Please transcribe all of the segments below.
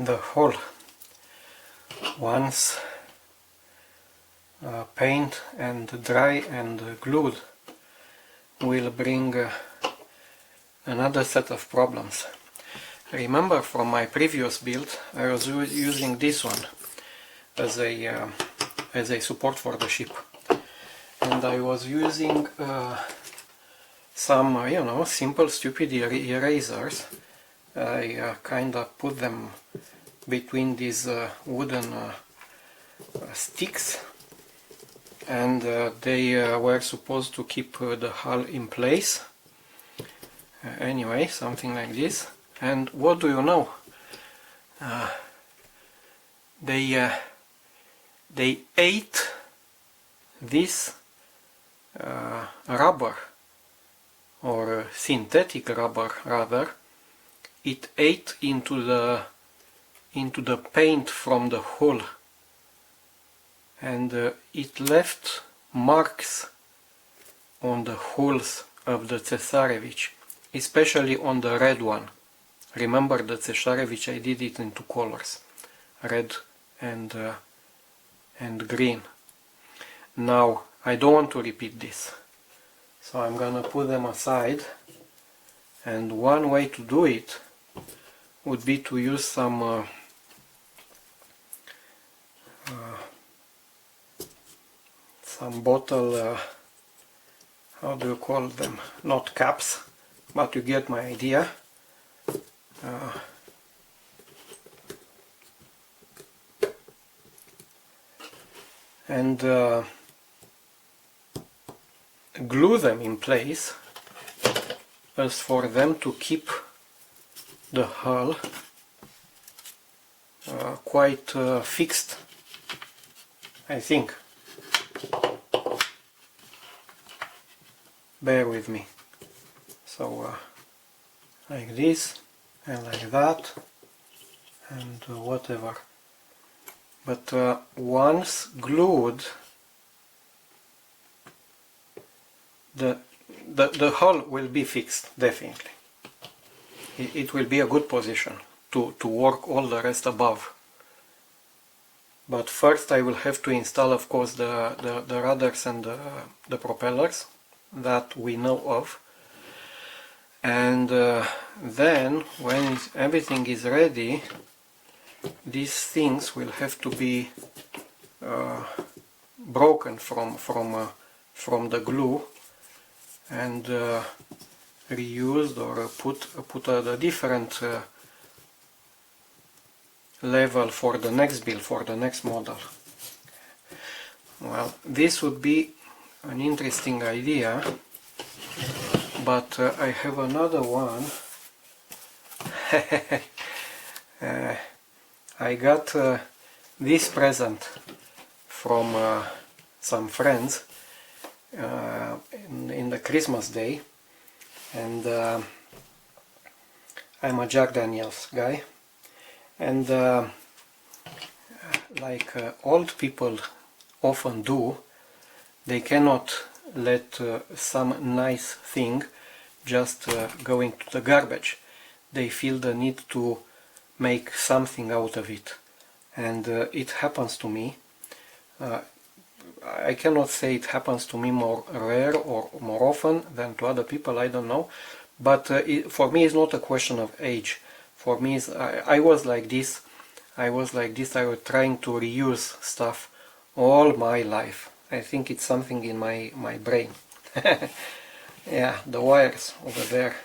the hull. Once paint and dry and glued will bring another set of problems. Remember from my previous build I was using this one as a support for the ship, and I was using some simple stupid erasers. I kinda put them between these wooden sticks, and they were supposed to keep the hull in place. Anyway, something like this. And what do you know? They ate this rubber, or synthetic rubber rather. It ate into the paint from the hull, and it left marks on the hulls of the Cesarewitch, especially on the red one. Remember the Cesarewitch, I did it in two colors, red and green. Now I don't want to repeat this, so I'm gonna put them aside, and one way to do it would be to use some bottle, how do you call them, not caps, but you get my idea. And glue them in place as for them to keep the hull quite fixed, I think. Bear with me. So like this and like that and whatever. But once glued, the hull will be fixed, definitely. It will be a good position to work all the rest above. But first I will have to install, of course, the rudders and the propellers that we know of. And then when everything is ready, these things will have to be broken from the glue and reused, or put at a different level for the next build, for the next model. Well, this would be an interesting idea, but I have another one. I got this present from some friends in the Christmas day, and I'm a Jack Daniels guy, and like old people often do, they cannot let some nice thing just go into the garbage. They feel the need to make something out of it, and it happens to me. I cannot say it happens to me more rare or more often than to other people, I don't know, but for me it's not a question of age. For me, I was like this. I was trying to reuse stuff all my life. I think it's something in my brain. Yeah, the wires over there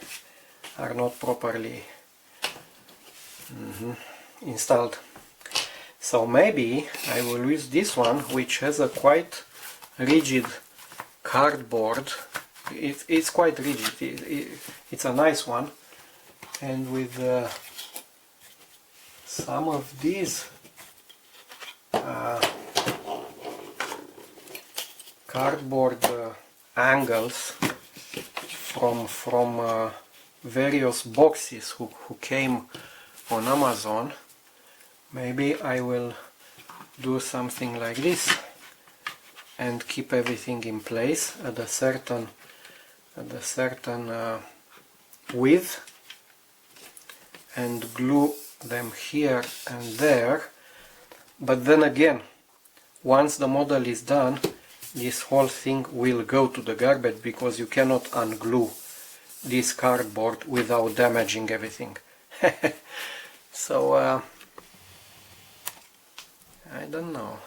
are not properly installed. So maybe I will use this one, which has a quite rigid cardboard. It's quite rigid. It's a nice one, and with some of these cardboard angles from various boxes who came on Amazon, maybe I will do something like this and keep everything in place at a certain width, and glue them here and there, but then again, once the model is done, this whole thing will go to the garbage because you cannot unglue this cardboard without damaging everything. So I don't know.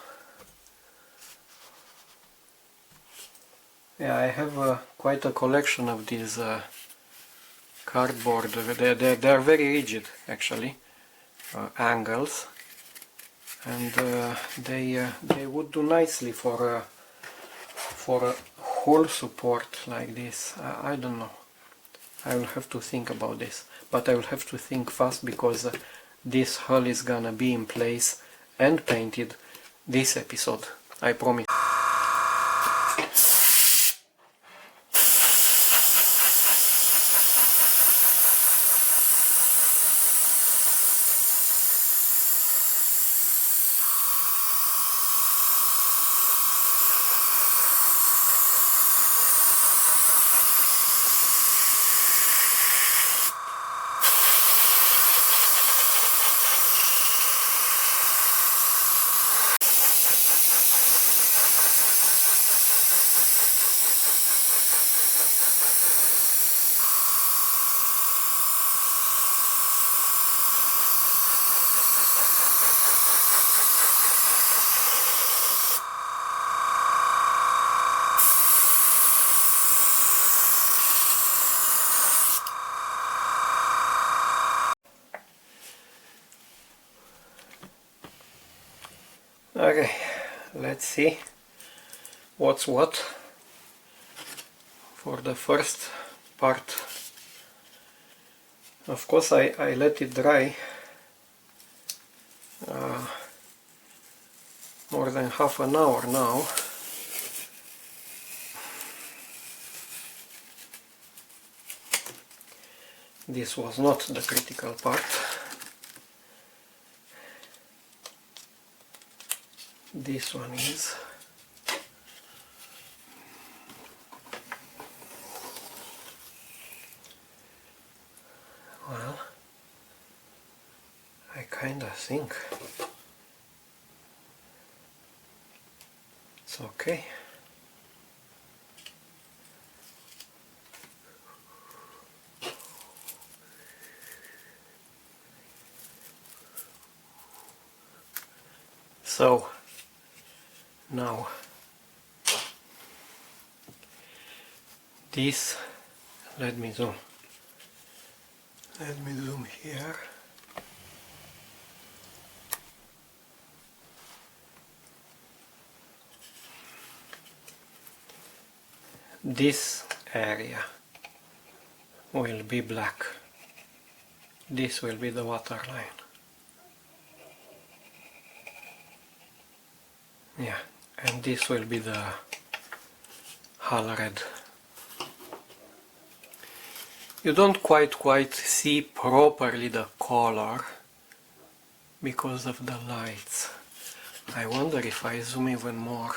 Yeah, I have quite a collection of these cardboard. They are very rigid actually, angles, and they would do nicely for a whole support like this. I don't know. I will have to think about this, but I will have to think fast because this hull is gonna be in place and painted this episode, I promise. Okay, let's see what's what for the first part. Of course I let it dry more than half an hour now. This was not the critical part. This one is. Well, I kinda think it's okay. So now this, let me zoom here. This area will be black. This will be the water line. Yeah, and this will be the hull red. You don't quite see properly the color because of the lights. I wonder if I zoom even more,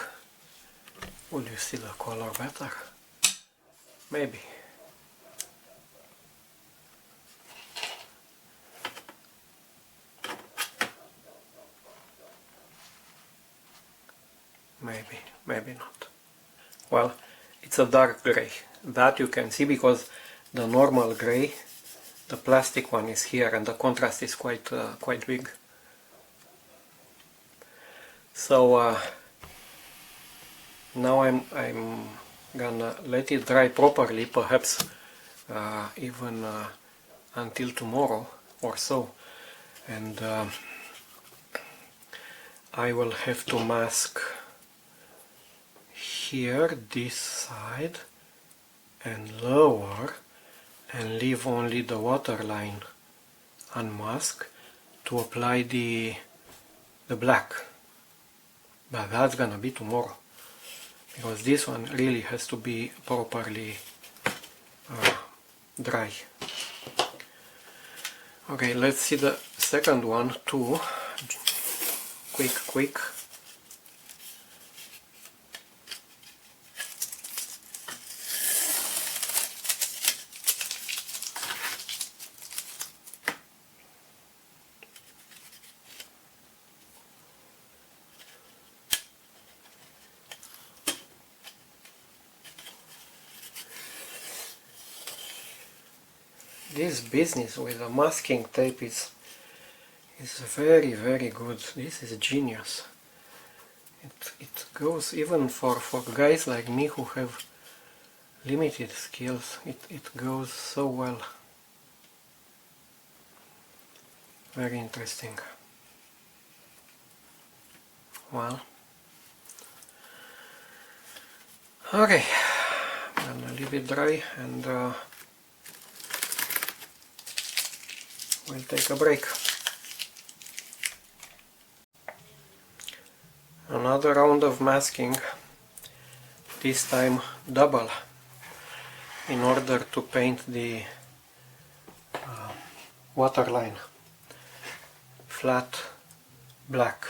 would you see the color better? Maybe. Maybe not. Well, it's a dark gray. That you can see because the normal gray, the plastic one, is here and the contrast is quite big. So now I'm gonna let it dry properly, perhaps even until tomorrow or so, and I will have to mask here this side and lower and leave only the water line unmasked to apply the black, but that's gonna be tomorrow because this one really has to be properly dry. Okay, let's see the second one too. Quick. this business with the masking tape is very, very good. This is genius. It goes even for guys like me who have limited skills. It goes so well. Very interesting. Well, okay, I'm gonna leave it dry and we'll take a break. Another round of masking, this time double, in order to paint the waterline flat black.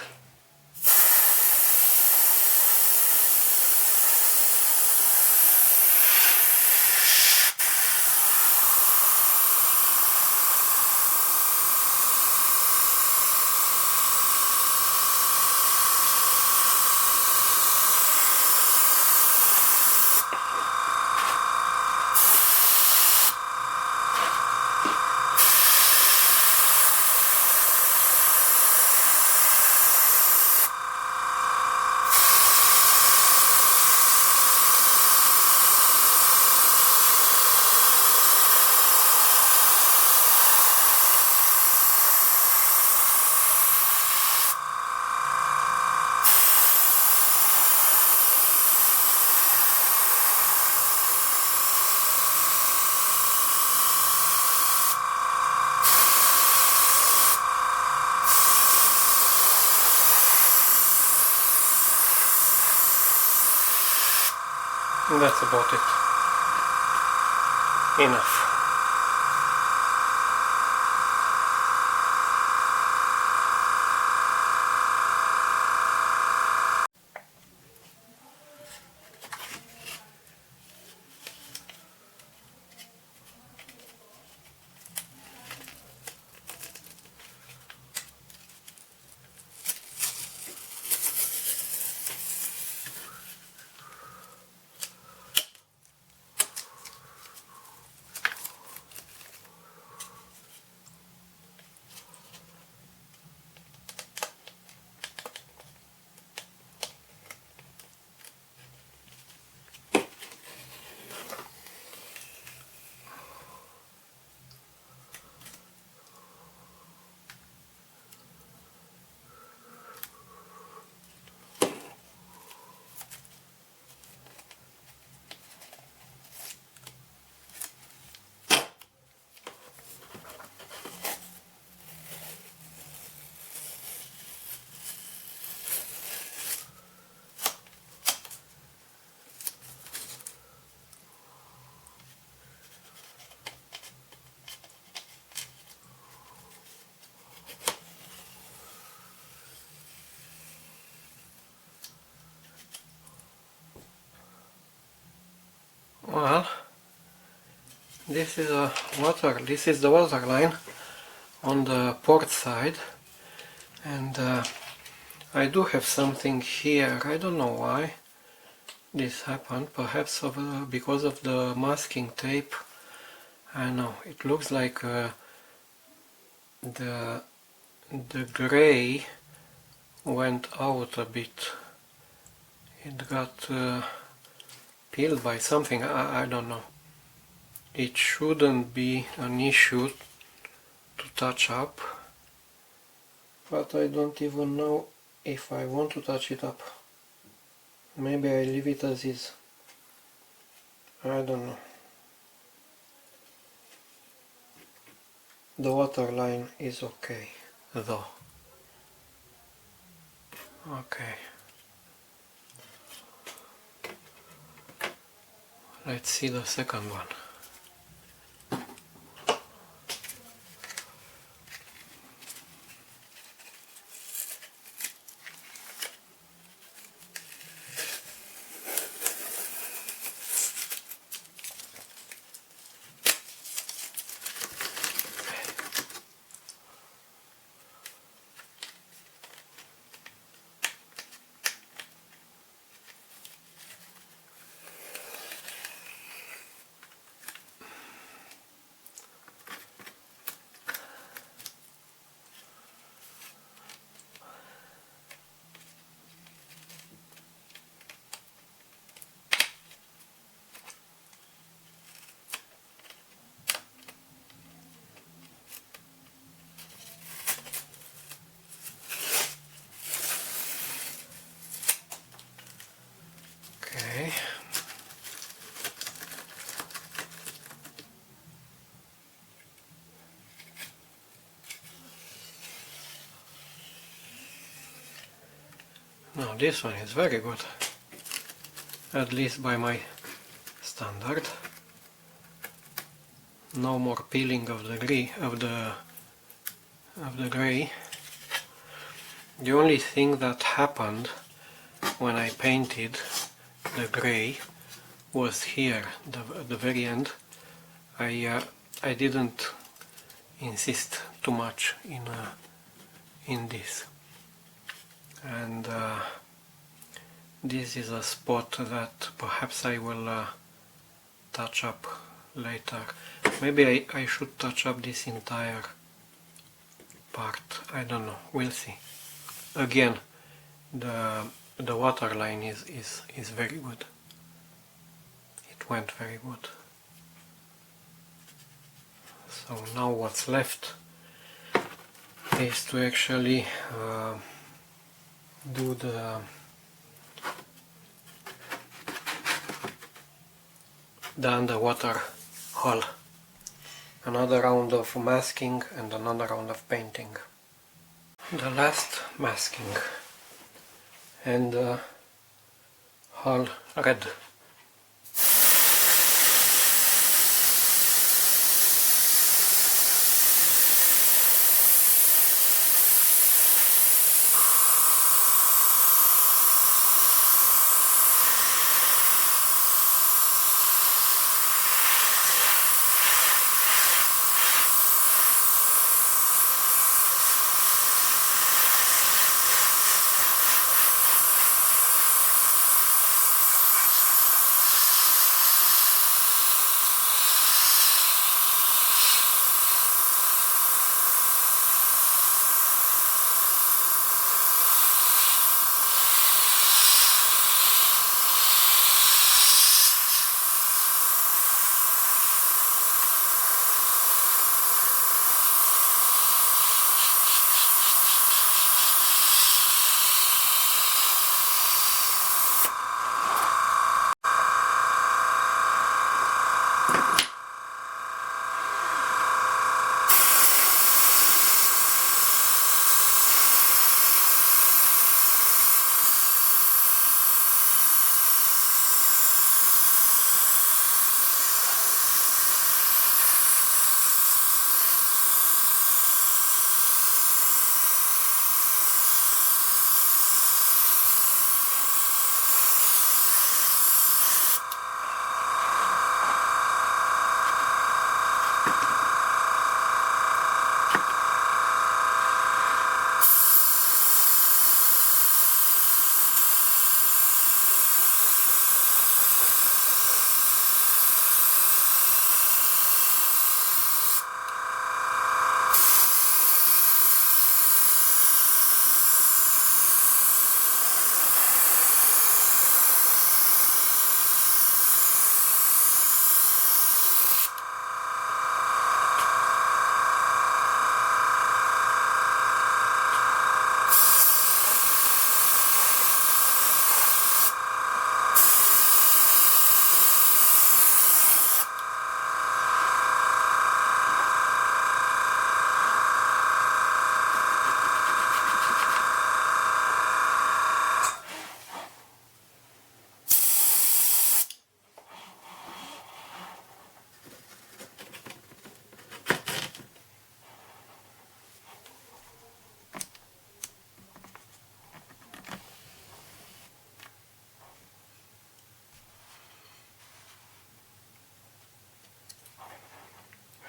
And that's about it. Enough. Well, this is the water line on the port side, and I do have something here. I don't know why this happened, perhaps because of the masking tape. I know, it looks like the gray went out a bit. It got peeled by something, I don't know. It shouldn't be an issue to touch up, but I don't even know if I want to touch it up. Maybe I leave it as is. I don't know. The water line is okay though. Okay. Let's see the second one. Now this one is very good, at least by my standard. No more peeling of the gray. The only thing that happened when I painted the gray was here, at the very end. I didn't insist too much in this, and this is a spot that perhaps I will touch up later. Maybe I should touch up this entire part, I don't know, we'll see. Again, the water line is very good. It went very good. So now what's left is to actually do the underwater hull. Another round of masking and another round of painting. The last masking and hull red.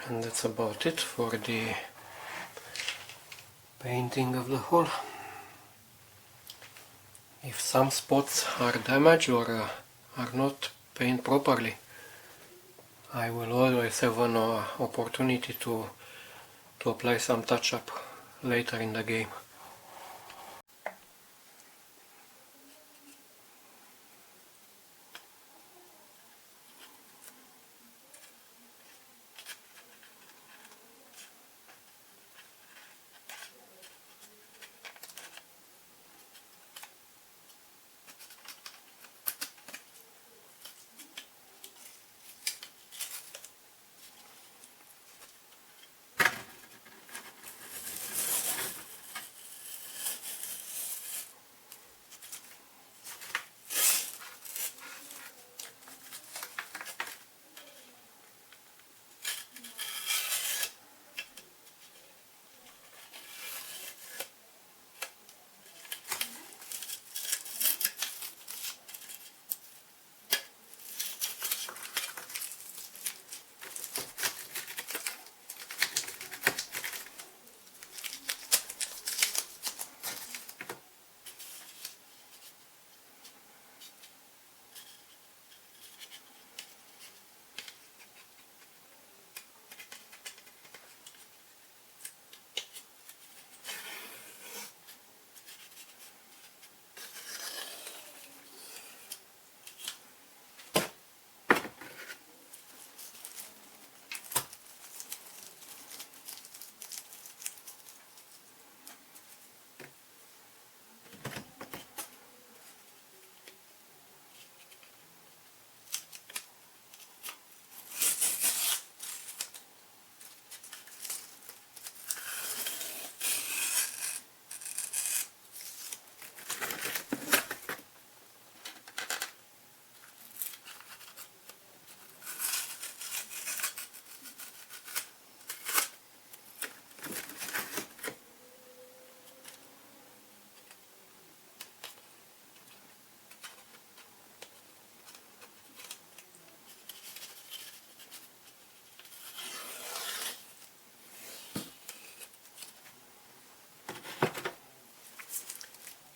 And that's about it for the painting of the hull. If some spots are damaged or are not painted properly, I will always have an opportunity to apply some touch-up later in the game.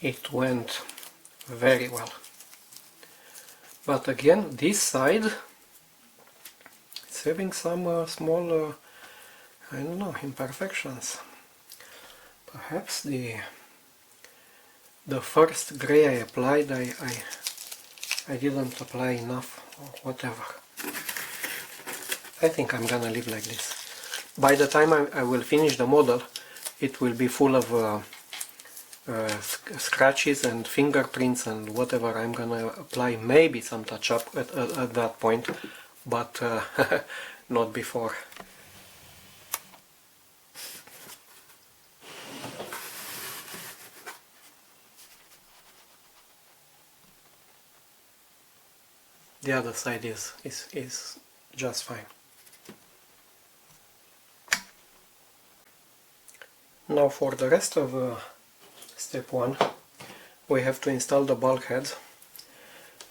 it went very well. But again, this side it's having some small, I don't know, imperfections. Perhaps the first gray I applied, I didn't apply enough or whatever. I think I'm gonna leave like this. By the time I will finish the model, it will be full of scratches and fingerprints and whatever. I'm gonna apply maybe some touch-up at that point, but not before. The other side is just fine. Now for the rest of step 1, we have to install the bulkheads,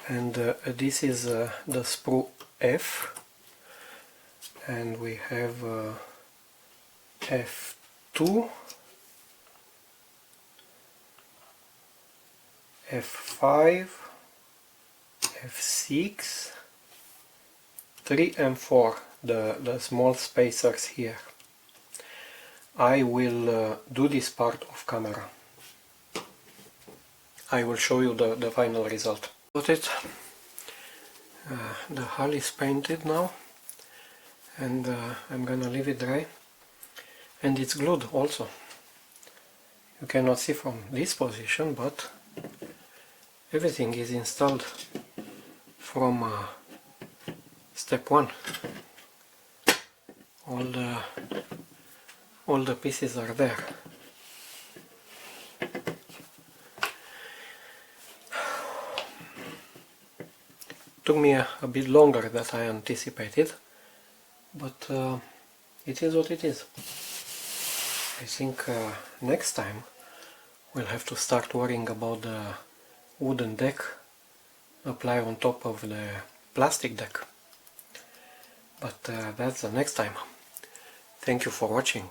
and this is the sprue F, and we have F2, F5, F6, 3 and 4, the small spacers here. I will do this part off camera. I will show you the final result. Got it. The hull is painted now, and I'm gonna leave it dry. And it's glued also. You cannot see from this position, but everything is installed from step 1. All the pieces are there. Took me a bit longer than I anticipated, but it is what it is. I think next time we'll have to start worrying about the wooden deck apply on top of the plastic deck. But that's the next time. Thank you for watching.